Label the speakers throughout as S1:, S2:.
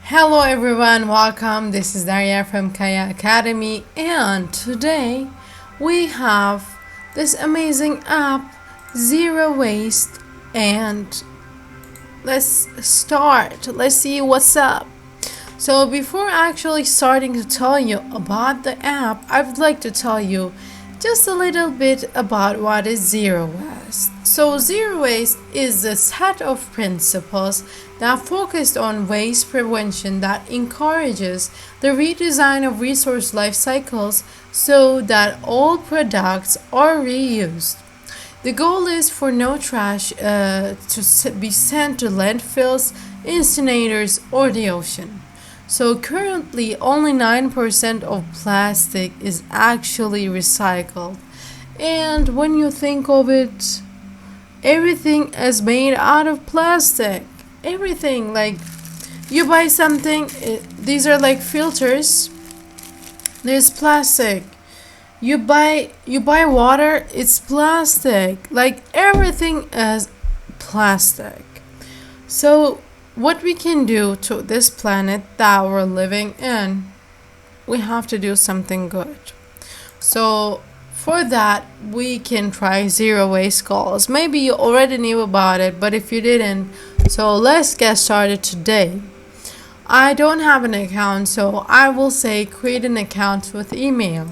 S1: Hello everyone, welcome. This is Daria from Kaya Academy, and today we have this amazing app, Zerowaste, and let's start. Let's see what's up. So before actually starting to tell you about the app, I would like to tell you just a little bit about what is zero waste. So zero waste is a set of principles that focus on waste prevention that encourages the redesign of resource life cycles so that all products are reused. The goal is for no trash to be sent to landfills, incinerators, or the ocean. So currently, only 9% of plastic is actually recycled. And when you think of it, everything is made out of plastic. Everything, like you buy something, these are like filters. There's plastic. You buy water, it's plastic. Like everything is plastic. So what we can do to this planet that we're living in, we have to do something good. So for that, we can try zero waste goals. Maybe you already knew about it, but if you didn't, so let's get started today. I don't have an account, so I will say create an account with email.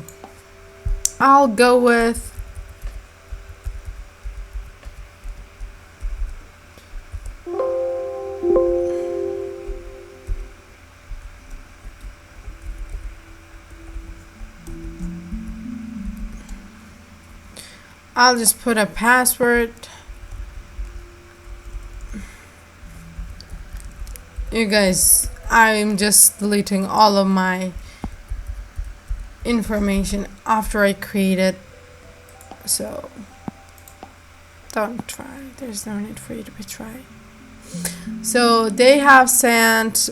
S1: I'll go with I'll just put a password. You guys, I'm just deleting all of my information after I create it. So don't try. There's no need for you to be trying. So they have sent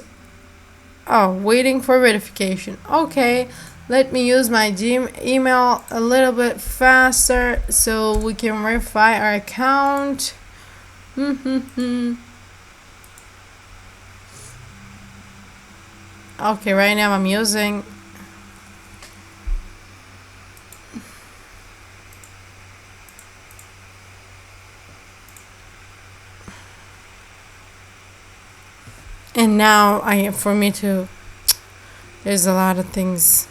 S1: waiting for verification. Okay, let me use my email a little bit faster so we can verify our account. Okay, right now I'm using and now there's a lot of things.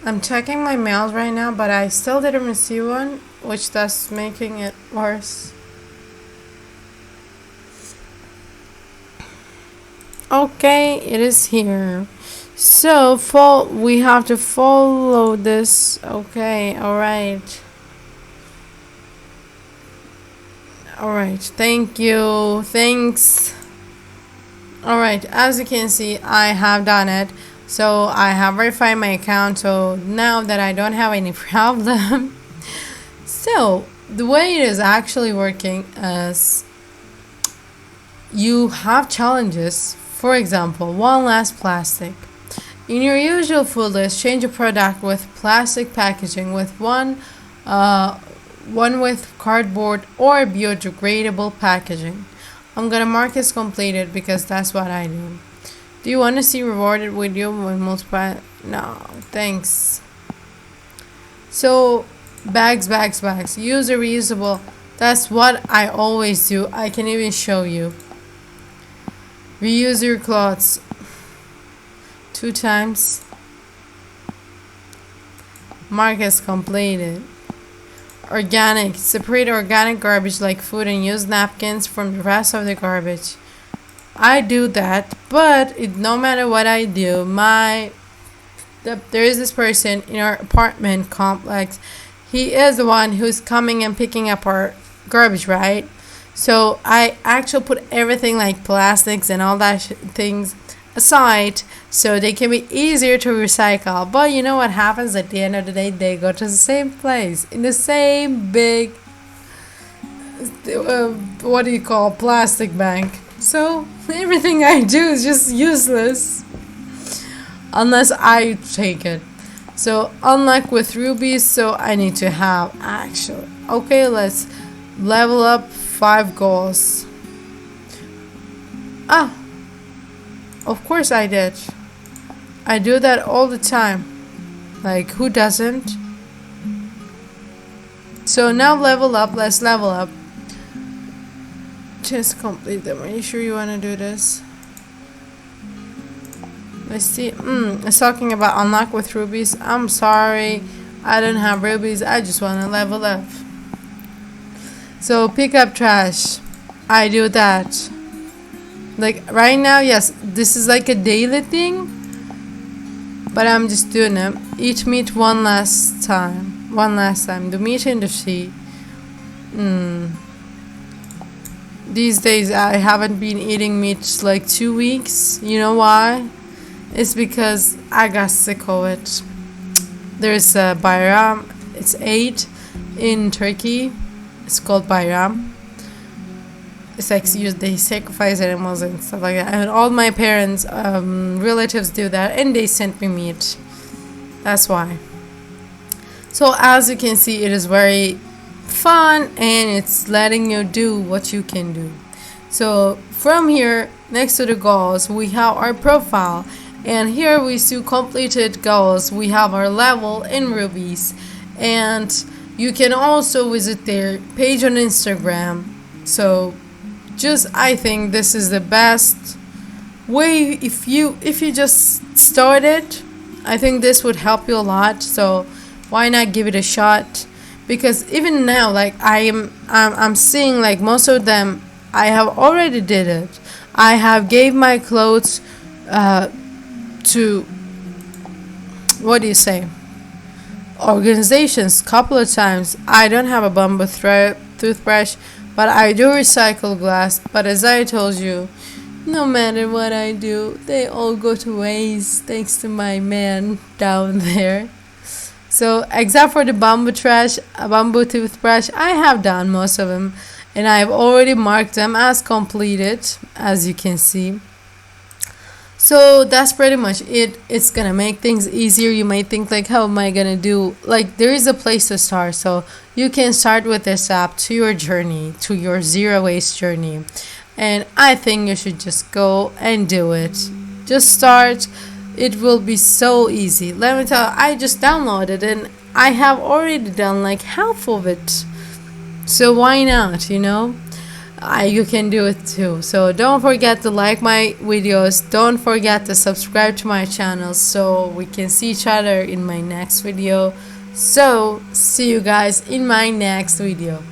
S1: I'm checking my mails right now, but I still didn't receive one, which thus making it worse. Okay, it is here. So we have to follow this. Okay, alright. Alright, thank you. Thanks. Alright, as you can see, I have done it. So I have verified my account, so now that I don't have any problem. So the way it is actually working is you have challenges. For example, one less plastic. In your usual food list, change a product with plastic packaging with one with cardboard or biodegradable packaging. I'm gonna mark as completed because that's what I do. Do you want to see rewarded with you when multiply? No, thanks. So, bags. Use a reusable. That's what I always do. I can even show you. Reuse your clothes 2 times. Mark as completed. Organic. Separate organic garbage like food and use napkins from the rest of the garbage. I do that, but no matter what I do, there is this person in our apartment complex. He is the one who's coming and picking up our garbage, right? So I actually put everything like plastics and all that things aside so they can be easier to recycle. But you know what happens at the end of the day? They go to the same place in the same big plastic bank. So everything I do is just useless. unless I take it. So unlike with rubies, so I need to have actually. Okay, let's level up 5 goals. Ah, of course I did. I do that all the time. Like, who doesn't? So now level up, let's level up. Just complete them. Are you sure you want to do this? Let's see. It's talking about unlock with rubies. I'm sorry, I don't have rubies. I just want to level up. So pick up trash. I do that. Like right now, yes, this is like a daily thing. But I'm just doing it. Eat meat one last time. The meat in the sea. These days I haven't been eating meat like 2 weeks. You know why? It's because I got sick of it. There's a bayram. It's Eid in Turkey. It's called bayram. It's like they sacrifice animals and stuff like that. And all my parents, relatives do that, and they sent me meat. That's why. So as you can see, it is very fun, and it's letting you do what you can do. So from here, next to the goals, we have our profile, and here we see completed goals. We have our level in rubies, and you can also visit their page on Instagram. So I think this is the best way. If you just started, I think this would help you a lot. So why not give it a shot? Because even now, like I'm seeing like most of them, I have already did it. I have gave my clothes to, what do you say, organizations couple of times. I don't have a bamboo toothbrush, but I do recycle glass. But as I told you, no matter what I do, they all go to waste thanks to my man down there. So except for the bamboo toothbrush, I have done most of them, and I've already marked them as completed, as you can see. So that's pretty much it. It's gonna make things easier. You might think like, how am I gonna do? Like, there is a place to start. So you can start with this app to your journey, to your zero waste journey. And I think you should just go and do it. Just start. It will be so easy. Let me tell you, I just downloaded and I have already done like half of it. So why not, you know? You can do it too. So don't forget to like my videos. Don't forget to subscribe to my channel so we can see each other in my next video. So see you guys in my next video.